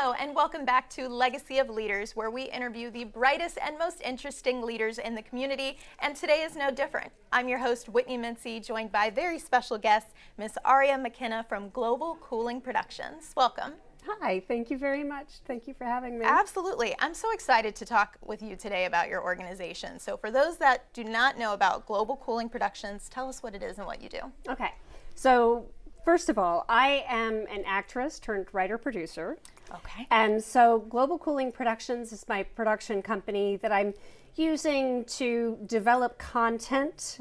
Hello, and welcome back to Legacy of Leaders, where we interview the brightest and most interesting leaders in the community, and today is no different. I'm your host, Whitney Mincey, joined by very special guest, Miss Aria McKenna from Global Cooling Productions. Welcome. Hi, thank you very much. Thank you for having me. Absolutely. I'm so excited to talk with you today about your organization. So for those that do not know about Global Cooling Productions, tell us what it is and what you do. Okay, so first of all, I am an actress turned writer-producer. Okay. And so Global Cooling Productions is my production company that I'm using to develop content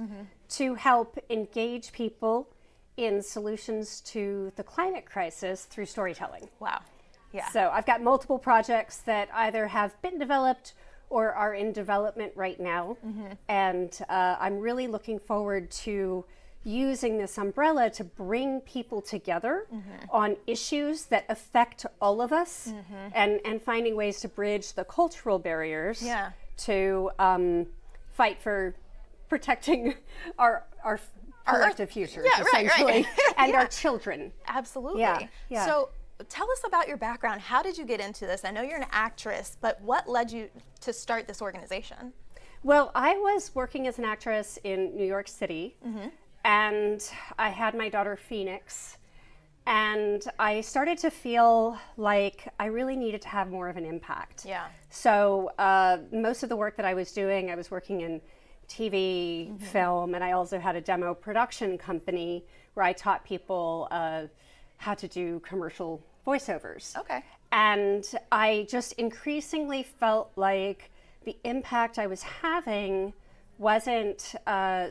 to help engage people in solutions to the climate crisis through storytelling. Wow. Yeah. So I've got multiple projects that either have been developed or are in development right now. And I'm really looking forward to using this umbrella to bring people together on issues that affect all of us and finding ways to bridge the cultural barriers to fight for protecting our collective futures, essentially, and our children. Absolutely. Yeah. So tell us about your background. How did you get into this? I know you're an actress, but what led you to start this organization? Well, I was working as an actress in New York City, and I had my daughter Phoenix, and I started to feel like I really needed to have more of an impact. Yeah. So most of the work that I was doing, I was working in TV, film, and I also had a demo production company where I taught people how to do commercial voiceovers. Okay. And I just increasingly felt like the impact I was having wasn't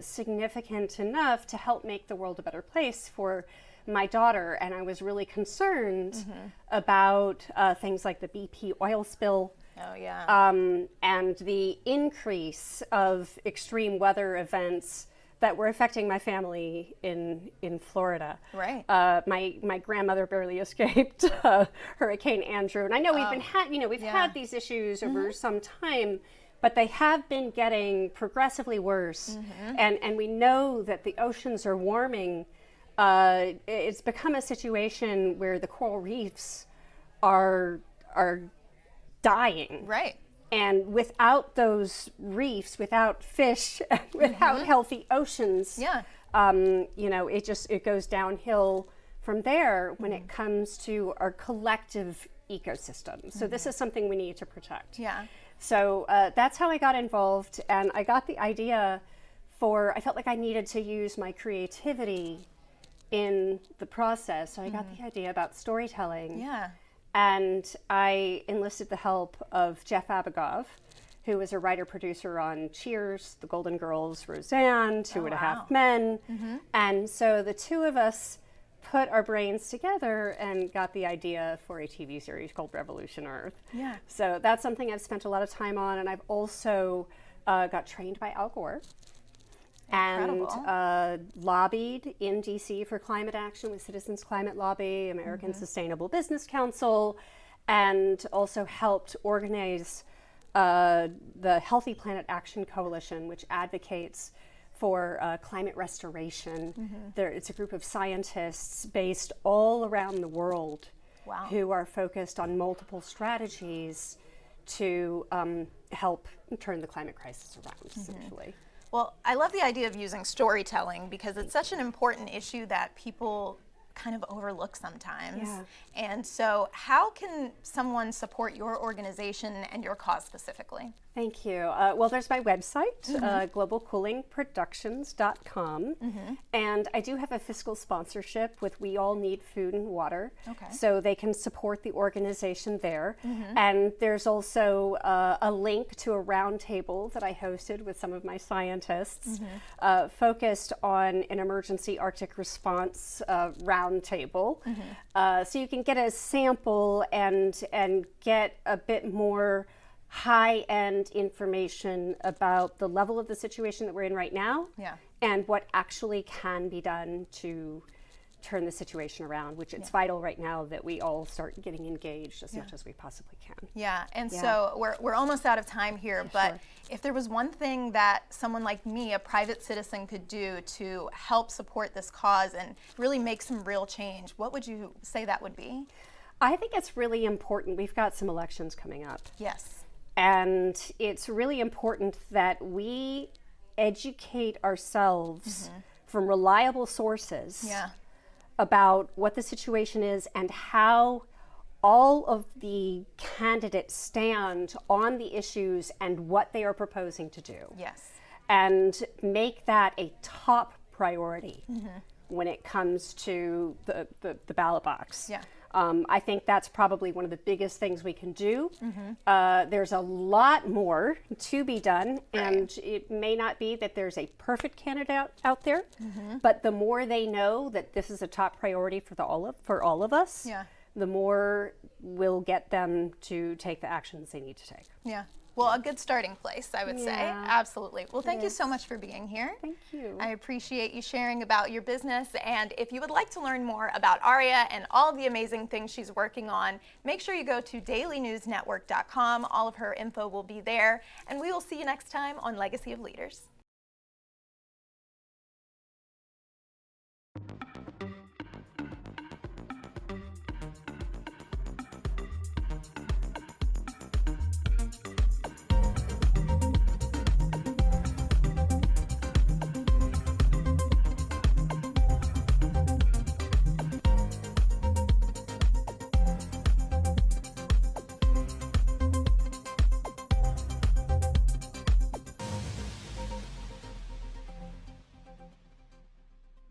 significant enough to help make the world a better place for my daughter. And I was really concerned about things like the BP oil spill. Oh, yeah. And the increase of extreme weather events that were affecting my family in Florida. Right. My grandmother barely escaped Hurricane Andrew, and I know we've had these issues over some time, but they have been getting progressively worse, and we know that the oceans are warming. It's become a situation where the coral reefs are dying. Right. And without those reefs, without fish, without healthy oceans, it goes downhill from there when it comes to our collective ecosystem. So this is something we need to protect. Yeah. So that's how I got involved, and I got the idea I felt like I needed to use my creativity in the process. So I got the idea about storytelling. Yeah. And I enlisted the help of Jeff Abigov, who was a writer-producer on Cheers, The Golden Girls, Roseanne, Two and a Half Men. And so the two of us put our brains together and got the idea for a TV series called Revolution Earth. Yeah. So that's something I've spent a lot of time on, and I've also got trained by Al Gore. Incredible. And lobbied in DC for climate action with Citizens Climate Lobby, American Sustainable Business Council, and also helped organize the Healthy Planet Action Coalition, which advocates for climate restoration. It's a group of scientists based all around the world who are focused on multiple strategies to help turn the climate crisis around, essentially. Well, I love the idea of using storytelling because it's such an important issue that people kind of overlook sometimes. Yeah. And so how can someone support your organization and your cause specifically? Thank you. Well, there's my website, globalcoolingproductions.com. And I do have a fiscal sponsorship with We All Need Food and Water. Okay. So they can support the organization there. And there's also a link to a roundtable that I hosted with some of my scientists focused on an emergency Arctic response roundtable. So you can get a sample and get a bit more high-end information about the level of the situation that we're in right now and what actually can be done to turn the situation around, which it's vital right now that we all start getting engaged as much as we possibly can. Yeah, and so we're almost out of time here, but if there was one thing that someone like me, a private citizen, could do to help support this cause and really make some real change, what would you say that would be? I think it's really important. We've got some elections coming up. Yes. And it's really important that we educate ourselves from reliable sources Yeah. about what the situation is and how all of the candidates stand on the issues and what they are proposing to do. Yes. And make that a top priority when it comes to the ballot box. Yeah. I think that's probably one of the biggest things we can do. There's a lot more to be done, and it may not be that there's a perfect candidate out there, but the more they know that this is a top priority for all of us, Yeah. the more we'll get them to take the actions they need to take. Yeah. Well, a good starting place, I would say. Yeah. Absolutely. Well, thank you so much for being here. Thank you. I appreciate you sharing about your business. And if you would like to learn more about Aria and all of the amazing things she's working on, make sure you go to dailynewsnetwork.com. All of her info will be there. And we will see you next time on Legacy of Leaders.